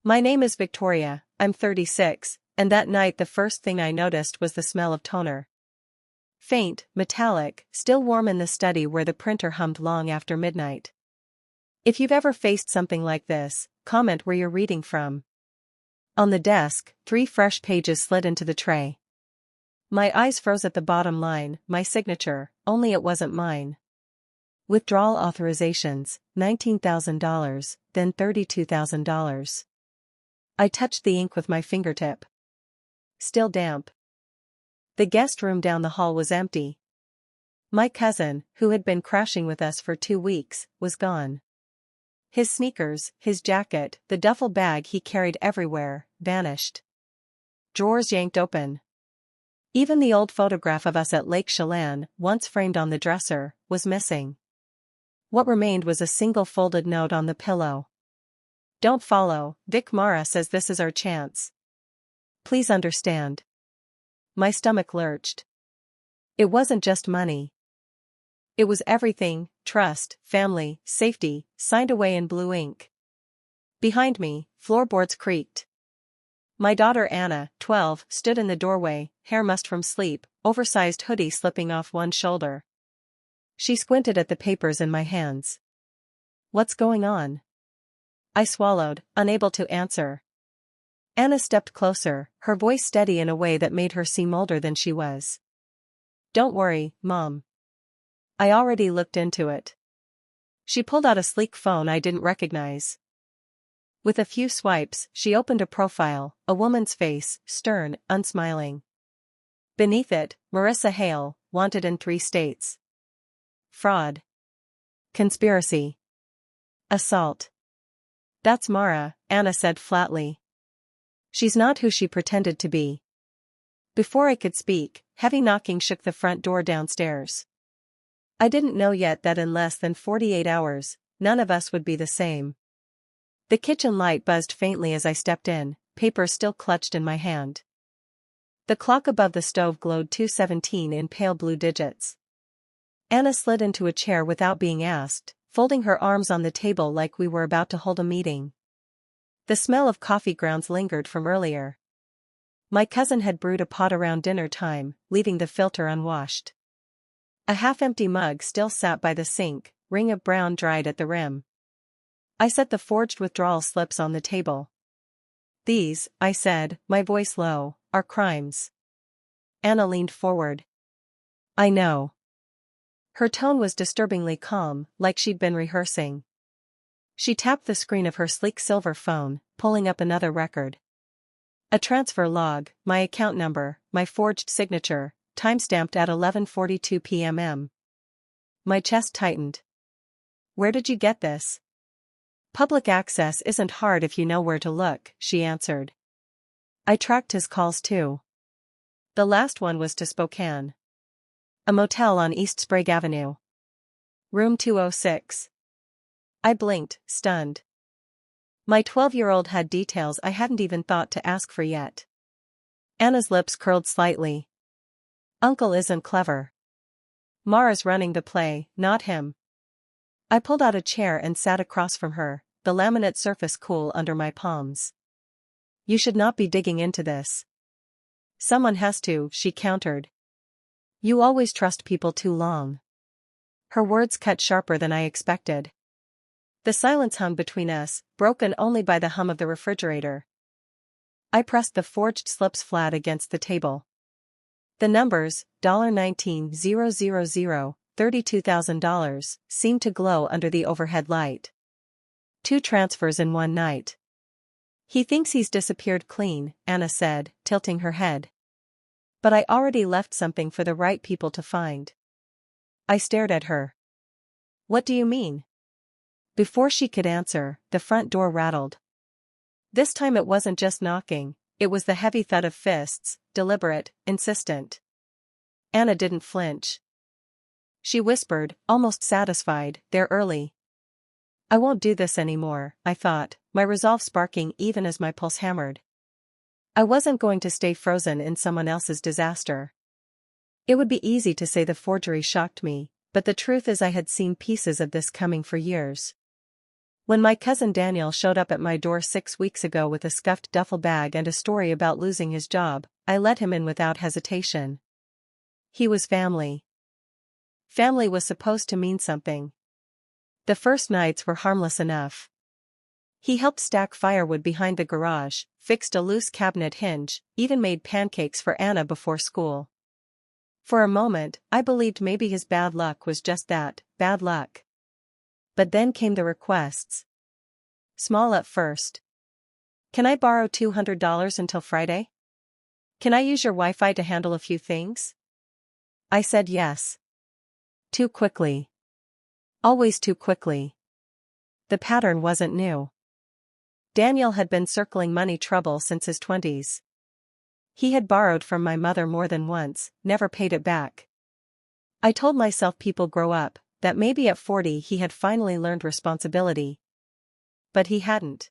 My name is Victoria, I'm 36, and that night the first thing I noticed was the smell of toner. Faint, metallic, still warm in the study where the printer hummed long after midnight. If you've ever faced something like this, comment where you're reading from. On the desk, 3 fresh pages slid into the tray. My eyes froze at the bottom line, my signature, only it wasn't mine. Withdrawal authorizations, $19,000, then $32,000. I touched the ink with my fingertip. Still damp. The guest room down the hall was empty. My cousin, who had been crashing with us for 2 weeks, was gone. His sneakers, his jacket, the duffel bag he carried everywhere, vanished. Drawers yanked open. Even the old photograph of us at Lake Chelan, once framed on the dresser, was missing. What remained was a single folded note on the pillow. Don't follow, Vic Mara says this is our chance. Please understand. My stomach lurched. It wasn't just money. It was everything, trust, family, safety, signed away in blue ink. Behind me, floorboards creaked. My daughter Anna, 12, stood in the doorway, hair mussed from sleep, oversized hoodie slipping off one shoulder. She squinted at the papers in my hands. What's going on? I swallowed, unable to answer. Anna stepped closer, her voice steady in a way that made her seem older than she was. Don't worry, Mom. I already looked into it. She pulled out a sleek phone I didn't recognize. With a few swipes, she opened a profile, a woman's face, stern, unsmiling. Beneath it, Marissa Hale, wanted in 3 states. Fraud. Conspiracy. Assault. That's Mara, Anna said flatly. She's not who she pretended to be. Before I could speak, heavy knocking shook the front door downstairs. I didn't know yet that in less than 48 hours, none of us would be the same. The kitchen light buzzed faintly as I stepped in, paper still clutched in my hand. The clock above the stove glowed 2:17 in pale blue digits. Anna slid into a chair without being asked, folding her arms on the table like we were about to hold a meeting. The smell of coffee grounds lingered from earlier. My cousin had brewed a pot around dinner time, leaving the filter unwashed. A half-empty mug still sat by the sink, ring of brown dried at the rim. I set the forged withdrawal slips on the table. These, I said, my voice low, are crimes. Anna leaned forward. I know. Her tone was disturbingly calm, like she'd been rehearsing. She tapped the screen of her sleek silver phone, pulling up another record. A transfer log, my account number, my forged signature, time-stamped at 11:42 p.m. My chest tightened. Where did you get this? Public access isn't hard if you know where to look, she answered. I tracked his calls too. The last one was to Spokane. A motel on East Sprague Avenue. Room 206. I blinked, stunned. My 12-year-old had details I hadn't even thought to ask for yet. Anna's lips curled slightly. Uncle isn't clever. Mara's running the play, not him. I pulled out a chair and sat across from her, the laminate surface cool under my palms. You should not be digging into this. Someone has to, she countered. You always trust people too long. Her words cut sharper than I expected. The silence hung between us, broken only by the hum of the refrigerator. I pressed the forged slips flat against the table. The numbers, $19,000, $32,000, seemed to glow under the overhead light. 2 transfers in one night. He thinks he's disappeared clean, Anna said, tilting her head. But I already left something for the right people to find. I stared at her. What do you mean? Before she could answer, the front door rattled. This time it wasn't just knocking, it was the heavy thud of fists, deliberate, insistent. Anna didn't flinch. She whispered, almost satisfied, they're early. I won't do this anymore, I thought, my resolve sparking even as my pulse hammered. I wasn't going to stay frozen in someone else's disaster. It would be easy to say the forgery shocked me, but the truth is I had seen pieces of this coming for years. When my cousin Daniel showed up at my door 6 weeks ago with a scuffed duffel bag and a story about losing his job, I let him in without hesitation. He was family. Family was supposed to mean something. The first nights were harmless enough. He helped stack firewood behind the garage, fixed a loose cabinet hinge, even made pancakes for Anna before school. For a moment, I believed maybe his bad luck was just that, bad luck. But then came the requests. Small at first. Can I borrow $200 until Friday? Can I use your Wi-Fi to handle a few things? I said yes. Too quickly. Always too quickly. The pattern wasn't new. Daniel had been circling money trouble since his 20s. He had borrowed from my mother more than once, never paid it back. I told myself people grow up, that maybe at 40 he had finally learned responsibility. But he hadn't.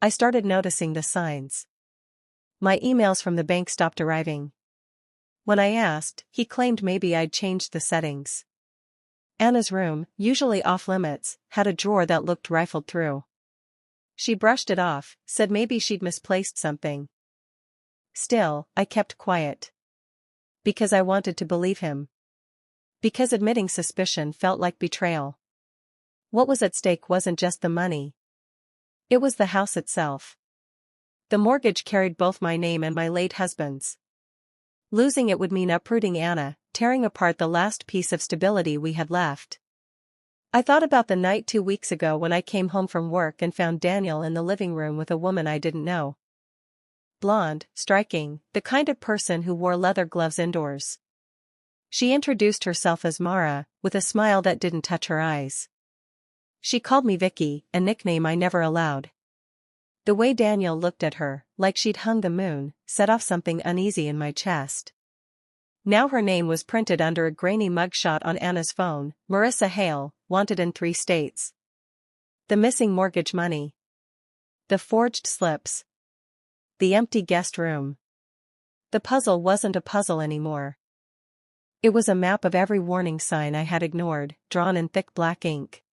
I started noticing the signs. My emails from the bank stopped arriving. When I asked, he claimed maybe I'd changed the settings. Anna's room, usually off-limits, had a drawer that looked rifled through. She brushed it off, said maybe she'd misplaced something. Still, I kept quiet. Because I wanted to believe him. Because admitting suspicion felt like betrayal. What was at stake wasn't just the money. It was the house itself. The mortgage carried both my name and my late husband's. Losing it would mean uprooting Anna, tearing apart the last piece of stability we had left. I thought about the night 2 weeks ago when I came home from work and found Daniel in the living room with a woman I didn't know. Blonde, striking, the kind of person who wore leather gloves indoors. She introduced herself as Mara, with a smile that didn't touch her eyes. She called me Vicky, a nickname I never allowed. The way Daniel looked at her, like she'd hung the moon, set off something uneasy in my chest. Now her name was printed under a grainy mugshot on Anna's phone, Marissa Hale, wanted in 3 states. The missing mortgage money. The forged slips. The empty guest room. The puzzle wasn't a puzzle anymore. It was a map of every warning sign I had ignored, drawn in thick black ink.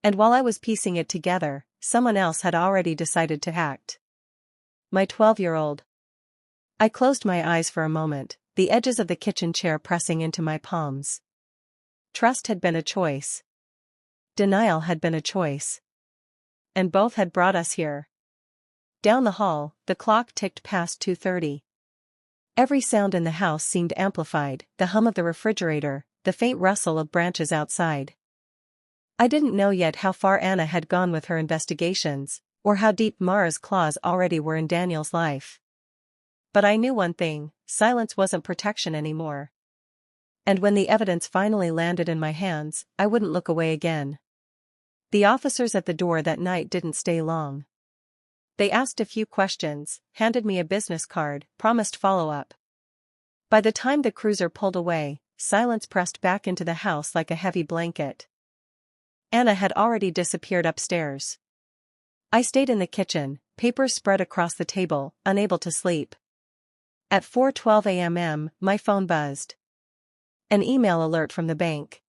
And while I was piecing it together, someone else had already decided to act. My 12-year-old. I closed my eyes for a moment, the edges of the kitchen chair pressing into my palms. Trust had been a choice. Denial had been a choice. And both had brought us here. Down the hall, the clock ticked past 2:30. Every sound in the house seemed amplified, the hum of the refrigerator, the faint rustle of branches outside. I didn't know yet how far Anna had gone with her investigations, or how deep Mara's claws already were in Daniel's life. But I knew one thing, silence wasn't protection anymore. And when the evidence finally landed in my hands, I wouldn't look away again. The officers at the door that night didn't stay long. They asked a few questions, handed me a business card, promised follow-up. By the time the cruiser pulled away, silence pressed back into the house like a heavy blanket. Anna had already disappeared upstairs. I stayed in the kitchen, papers spread across the table, unable to sleep. At 4:12 a.m., my phone buzzed. An email alert from the bank.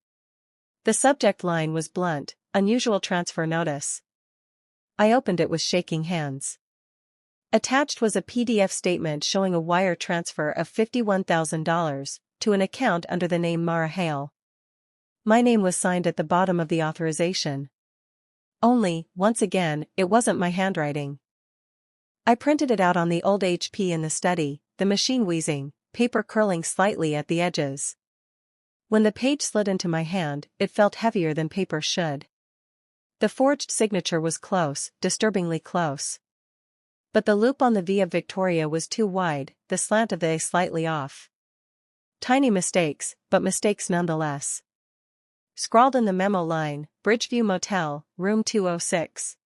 The subject line was blunt, unusual transfer notice. I opened it with shaking hands. Attached was a PDF statement showing a wire transfer of $51,000 to an account under the name Mara Hale. My name was signed at the bottom of the authorization. Only, once again, it wasn't my handwriting. I printed it out on the old HP in the study, the machine wheezing, paper curling slightly at the edges. When the page slid into my hand, it felt heavier than paper should. The forged signature was close, disturbingly close. But the loop on the V of Victoria was too wide, the slant of the A slightly off. Tiny mistakes, but mistakes nonetheless. Scrawled in the memo line, Bridgeview Motel, room 206.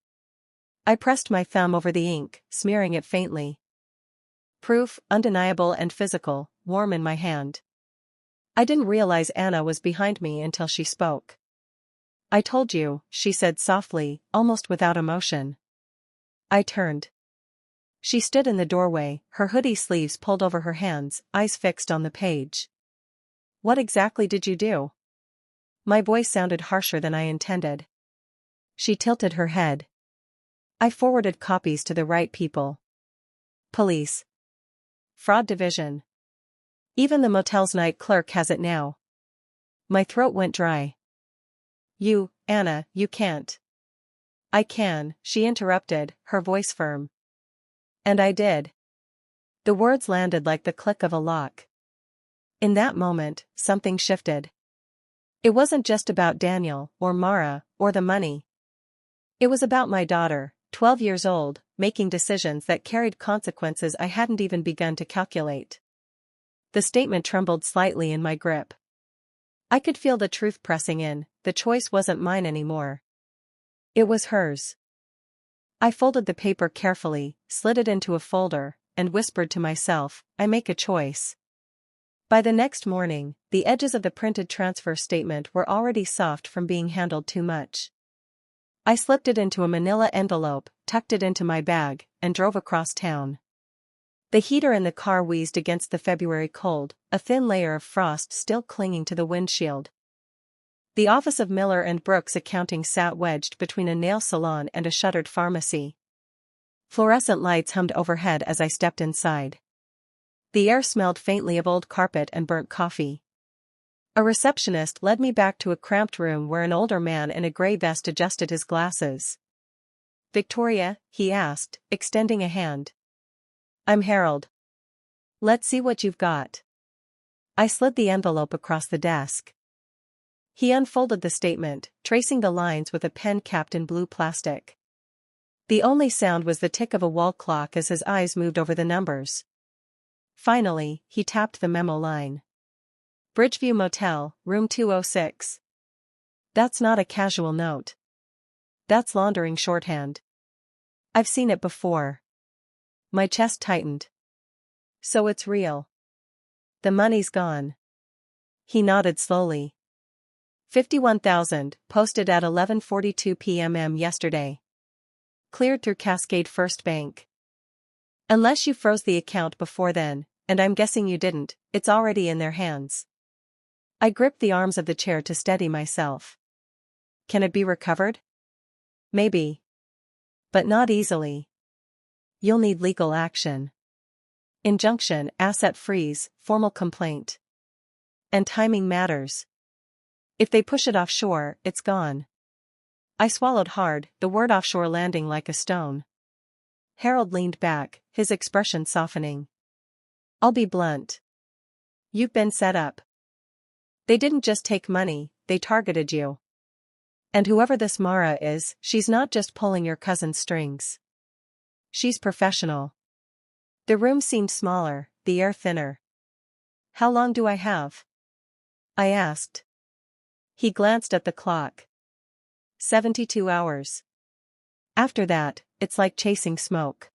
I pressed my thumb over the ink, smearing it faintly. Proof, undeniable and physical, warm in my hand. I didn't realize Anna was behind me until she spoke. I told you, she said softly, almost without emotion. I turned. She stood in the doorway, her hoodie sleeves pulled over her hands, eyes fixed on the page. What exactly did you do? My voice sounded harsher than I intended. She tilted her head. I forwarded copies to the right people. Police. Fraud division. Even the motel's night clerk has it now. My throat went dry. Anna, you can't. I can, she interrupted, her voice firm. And I did. The words landed like the click of a lock. In that moment, something shifted. It wasn't just about Daniel, or Mara, or the money. It was about my daughter, 12 years old, making decisions that carried consequences I hadn't even begun to calculate. The statement trembled slightly in my grip. I could feel the truth pressing in, the choice wasn't mine anymore. It was hers. I folded the paper carefully, slid it into a folder, and whispered to myself, I make a choice. By the next morning, the edges of the printed transfer statement were already soft from being handled too much. I slipped it into a manila envelope, tucked it into my bag, and drove across town. The heater in the car wheezed against the February cold, a thin layer of frost still clinging to the windshield. The office of Miller and Brooks Accounting sat wedged between a nail salon and a shuttered pharmacy. Fluorescent lights hummed overhead as I stepped inside. The air smelled faintly of old carpet and burnt coffee. A receptionist led me back to a cramped room where an older man in a gray vest adjusted his glasses. Victoria, he asked, extending a hand. I'm Harold. Let's see what you've got. I slid the envelope across the desk. He unfolded the statement, tracing the lines with a pen capped in blue plastic. The only sound was the tick of a wall clock as his eyes moved over the numbers. Finally, he tapped the memo line. Bridgeview Motel, room 206. That's not a casual note. That's laundering shorthand. I've seen it before. My chest tightened. So it's real. The money's gone. He nodded slowly. 51,000, posted at 11:42 p.m. yesterday. Cleared through Cascade First Bank. Unless you froze the account before then, and I'm guessing you didn't, it's already in their hands. I gripped the arms of the chair to steady myself. Can it be recovered? Maybe. But not easily. You'll need legal action. Injunction, asset freeze, formal complaint. And timing matters. If they push it offshore, it's gone. I swallowed hard, the word offshore landing like a stone. Harold leaned back, his expression softening. I'll be blunt. You've been set up. They didn't just take money, they targeted you. And whoever this Mara is, she's not just pulling your cousin's strings. She's professional. The room seemed smaller, the air thinner. How long do I have? I asked. He glanced at the clock. 72 hours. After that, it's like chasing smoke.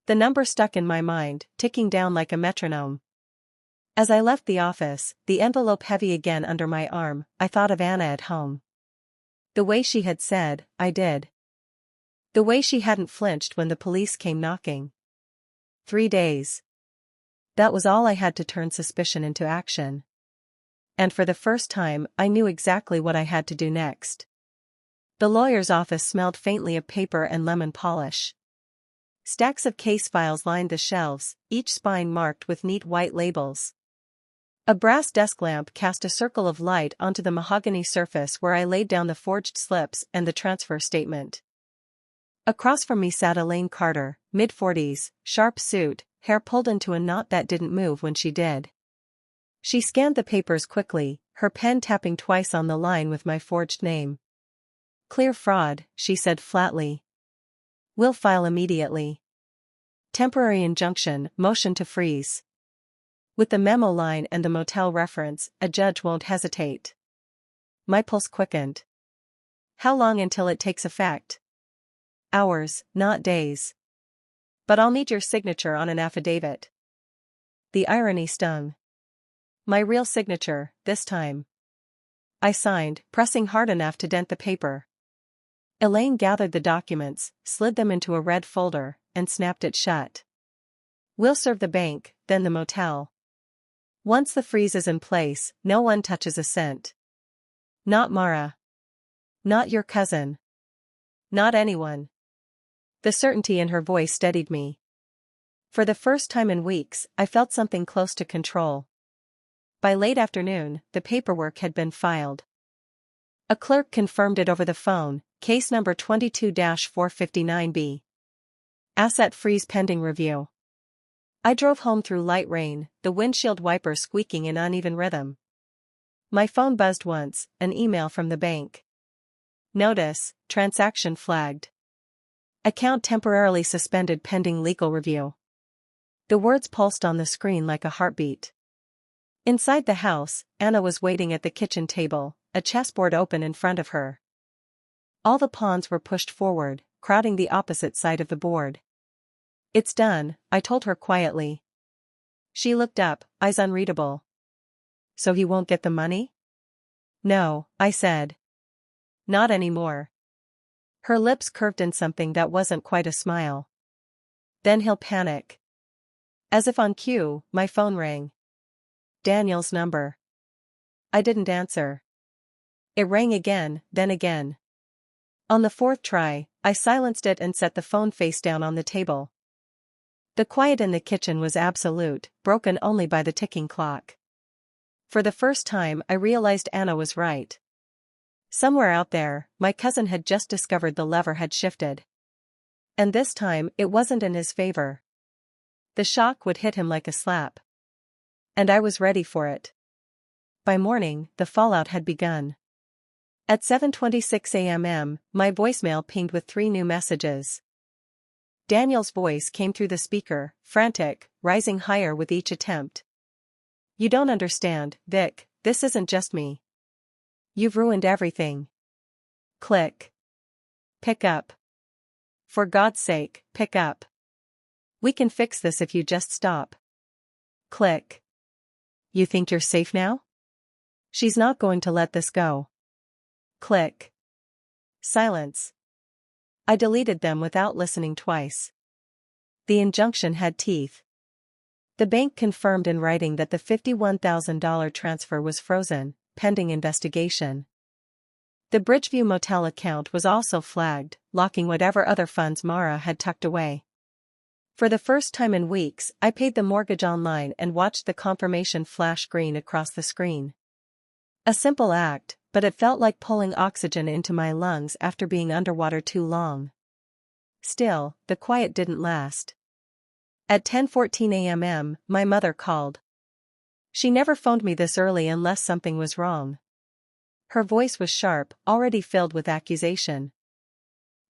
The number stuck in my mind, ticking down like a metronome. As I left the office, the envelope heavy again under my arm, I thought of Anna at home. The way she had said, I did. The way she hadn't flinched when the police came knocking. 3 days. That was all I had to turn suspicion into action. And for the first time, I knew exactly what I had to do next. The lawyer's office smelled faintly of paper and lemon polish. Stacks of case files lined the shelves, each spine marked with neat white labels. A brass desk lamp cast a circle of light onto the mahogany surface where I laid down the forged slips and the transfer statement. Across from me sat Elaine Carter, mid-40s, sharp suit, hair pulled into a knot that didn't move when she did. She scanned the papers quickly, her pen tapping twice on the line with my forged name. Clear fraud, she said flatly. We'll file immediately. Temporary injunction, motion to freeze. With the memo line and the motel reference, a judge won't hesitate. My pulse quickened. How long until it takes effect? Hours, not days. But I'll need your signature on an affidavit. The irony stung. My real signature, this time. I signed, pressing hard enough to dent the paper. Elaine gathered the documents, slid them into a red folder, and snapped it shut. We'll serve the bank, then the motel. Once the freeze is in place, no one touches a cent. Not Mara. Not your cousin. Not anyone. The certainty in her voice steadied me. For the first time in weeks, I felt something close to control. By late afternoon, the paperwork had been filed. A clerk confirmed it over the phone, case number 22-459B. Asset freeze pending review. I drove home through light rain, the windshield wiper squeaking in uneven rhythm. My phone buzzed once, an email from the bank. Notice, transaction flagged. Account temporarily suspended pending legal review. The words pulsed on the screen like a heartbeat. Inside the house, Anna was waiting at the kitchen table, a chessboard open in front of her. All the pawns were pushed forward, crowding the opposite side of the board. It's done, I told her quietly. She looked up, eyes unreadable. So he won't get the money? No, I said. Not anymore. Her lips curved in something that wasn't quite a smile. Then he'll panic. As if on cue, my phone rang. Daniel's number. I didn't answer. It rang again, then again. On the fourth try, I silenced it and set the phone face down on the table. The quiet in the kitchen was absolute, broken only by the ticking clock. For the first time I realized Anna was right. Somewhere out there, my cousin had just discovered the lever had shifted. And this time, it wasn't in his favor. The shock would hit him like a slap. And I was ready for it. By morning, the fallout had begun. At 7:26 a.m., my voicemail pinged with 3 new messages. Daniel's voice came through the speaker, frantic, rising higher with each attempt. You don't understand, Vic, this isn't just me. You've ruined everything. Click. Pick up. For God's sake, pick up. We can fix this if you just stop. Click. You think you're safe now? She's not going to let this go. Click. Silence. I deleted them without listening twice. The injunction had teeth. The bank confirmed in writing that the $51,000 transfer was frozen, pending investigation. The Bridgeview motel account was also flagged, locking whatever other funds Mara had tucked away. For the first time in weeks, I paid the mortgage online and watched the confirmation flash green across the screen. A simple act, but it felt like pulling oxygen into my lungs after being underwater too long. Still, the quiet didn't last. At 10:14 a.m., my mother called. She never phoned me this early unless something was wrong. Her voice was sharp, already filled with accusation.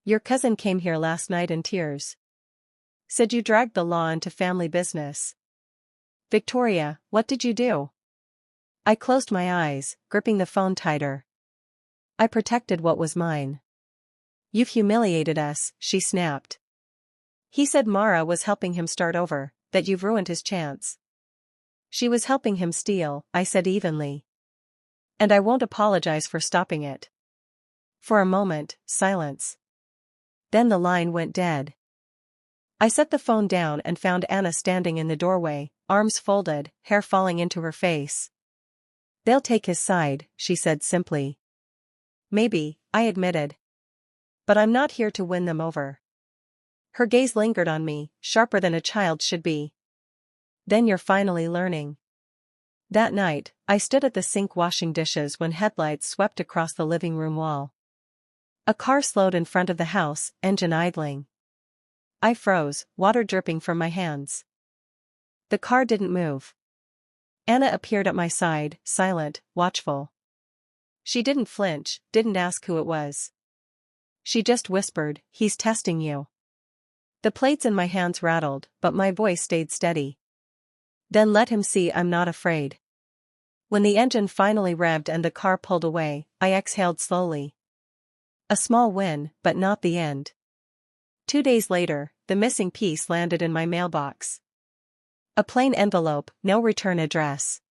Your cousin came here last night in tears. Said you dragged the law into family business. Victoria, what did you do? I closed my eyes, gripping the phone tighter. I protected what was mine. You've humiliated us, she snapped. He said Mara was helping him start over, that you've ruined his chance. She was helping him steal, I said evenly. And I won't apologize for stopping it. For a moment, silence. Then the line went dead. I set the phone down and found Anna standing in the doorway, arms folded, hair falling into her face. They'll take his side, she said simply. Maybe, I admitted. But I'm not here to win them over. Her gaze lingered on me, sharper than a child should be. Then you're finally learning. That night, I stood at the sink washing dishes when headlights swept across the living room wall. A car slowed in front of the house, engine idling. I froze, water dripping from my hands. The car didn't move. Anna appeared at my side, silent, watchful. She didn't flinch, didn't ask who it was. She just whispered, he's testing you. The plates in my hands rattled, but my voice stayed steady. Then let him see I'm not afraid. When the engine finally revved and the car pulled away, I exhaled slowly. A small win, but not the end. 2 days later, the missing piece landed in my mailbox. A plain envelope, no return address.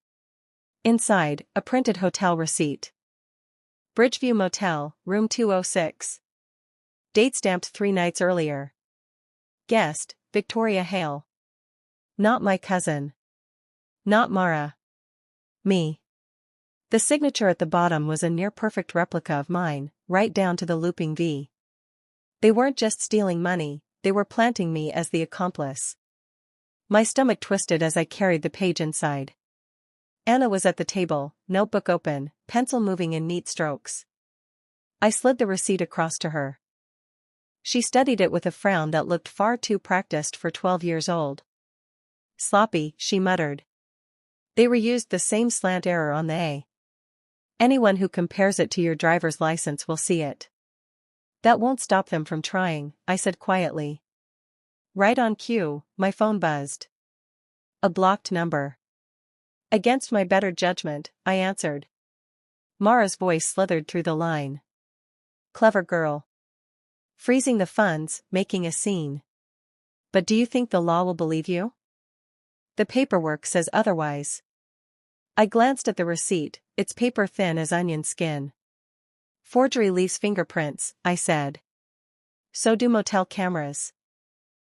Inside, a printed hotel receipt. Bridgeview Motel, room 206. Date stamped 3 nights earlier. Guest, Victoria Hale. Not my cousin. Not Mara. Me. The signature at the bottom was a near-perfect replica of mine, right down to the looping V. They weren't just stealing money, they were planting me as the accomplice. My stomach twisted as I carried the page inside. Anna was at the table, notebook open, pencil moving in neat strokes. I slid the receipt across to her. She studied it with a frown that looked far too practiced for 12 years old. Sloppy, she muttered. They reused the same slant error on the A. Anyone who compares it to your driver's license will see it. That won't stop them from trying, I said quietly. Right on cue, my phone buzzed. A blocked number. Against my better judgment, I answered. Mara's voice slithered through the line. Clever girl. Freezing the funds, making a scene. But do you think the law will believe you? The paperwork says otherwise. I glanced at the receipt, its paper thin as onion skin. Forgery leaves fingerprints, I said. So do motel cameras.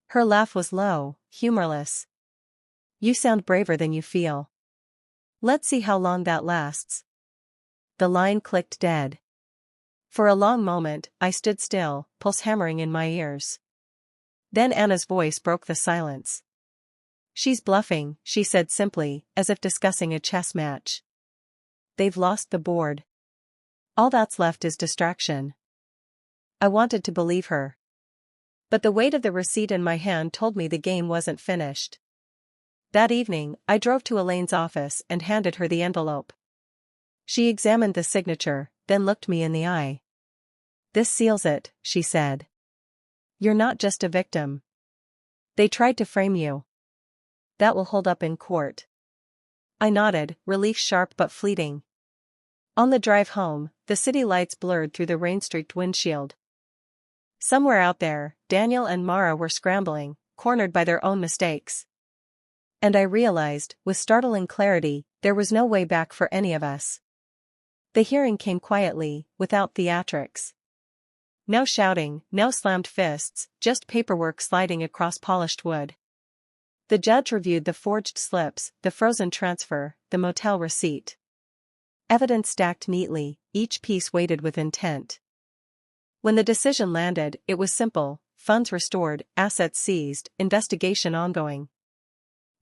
Her laugh was low, humorless. You sound braver than you feel. Let's see how long that lasts. The line clicked dead. For a long moment, I stood still, pulse hammering in my ears. Then Anna's voice broke the silence. She's bluffing, she said simply, as if discussing a chess match. They've lost the board. All that's left is distraction. I wanted to believe her. But the weight of the receipt in my hand told me the game wasn't finished. That evening, I drove to Elaine's office and handed her the envelope. She examined the signature, then looked me in the eye. This seals it, she said. You're not just a victim. They tried to frame you. That will hold up in court. I nodded, relief sharp but fleeting. On the drive home, the city lights blurred through the rain-streaked windshield. Somewhere out there, Daniel and Mara were scrambling, cornered by their own mistakes. And I realized, with startling clarity, there was no way back for any of us. The hearing came quietly, without theatrics. No shouting, no slammed fists, just paperwork sliding across polished wood. The judge reviewed the forged slips, the frozen transfer, the motel receipt. Evidence stacked neatly, each piece weighted with intent. When the decision landed, it was simple: funds restored, assets seized, investigation ongoing.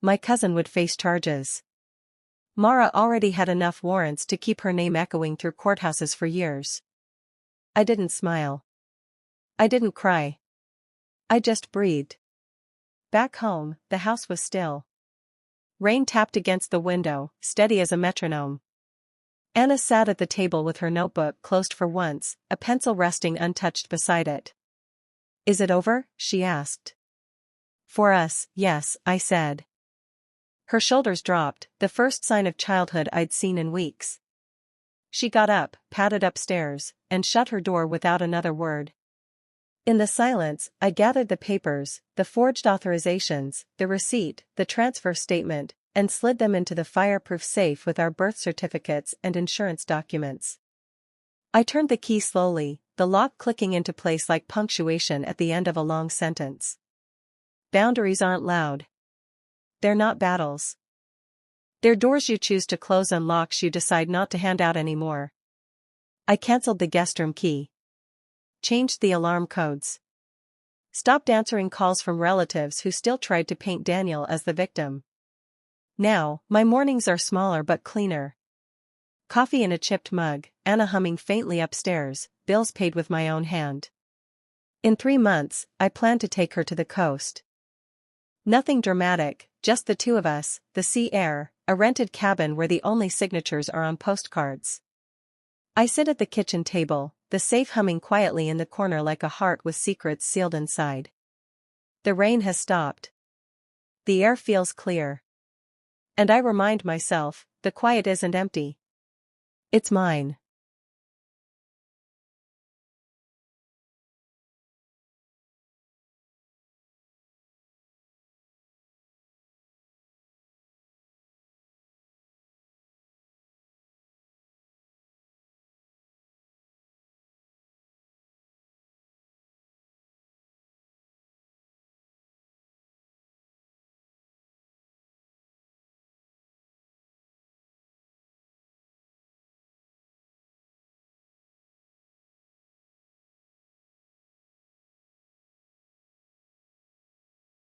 My cousin would face charges. Mara already had enough warrants to keep her name echoing through courthouses for years. I didn't smile. I didn't cry. I just breathed. Back home, the house was still. Rain tapped against the window, steady as a metronome. Anna sat at the table with her notebook closed for once, a pencil resting untouched beside it. Is it over? She asked. For us, yes, I said. Her shoulders dropped, the first sign of childhood I'd seen in weeks. She got up, padded upstairs, and shut her door without another word. In the silence, I gathered the papers, the forged authorizations, the receipt, the transfer statement, and slid them into the fireproof safe with our birth certificates and insurance documents. I turned the key slowly, the lock clicking into place like punctuation at the end of a long sentence. Boundaries aren't loud. They're not battles. They're doors you choose to close and locks you decide not to hand out anymore. I canceled the guest room key. Changed the alarm codes. Stopped answering calls from relatives who still tried to paint Daniel as the victim. Now, my mornings are smaller but cleaner. Coffee in a chipped mug, Anna humming faintly upstairs, bills paid with my own hand. In 3 months, I plan to take her to the coast. Nothing dramatic, just the two of us, the sea air, a rented cabin where the only signatures are on postcards. I sit at the kitchen table, the safe humming quietly in the corner like a heart with secrets sealed inside. The rain has stopped. The air feels clear. And I remind myself, the quiet isn't empty. It's mine.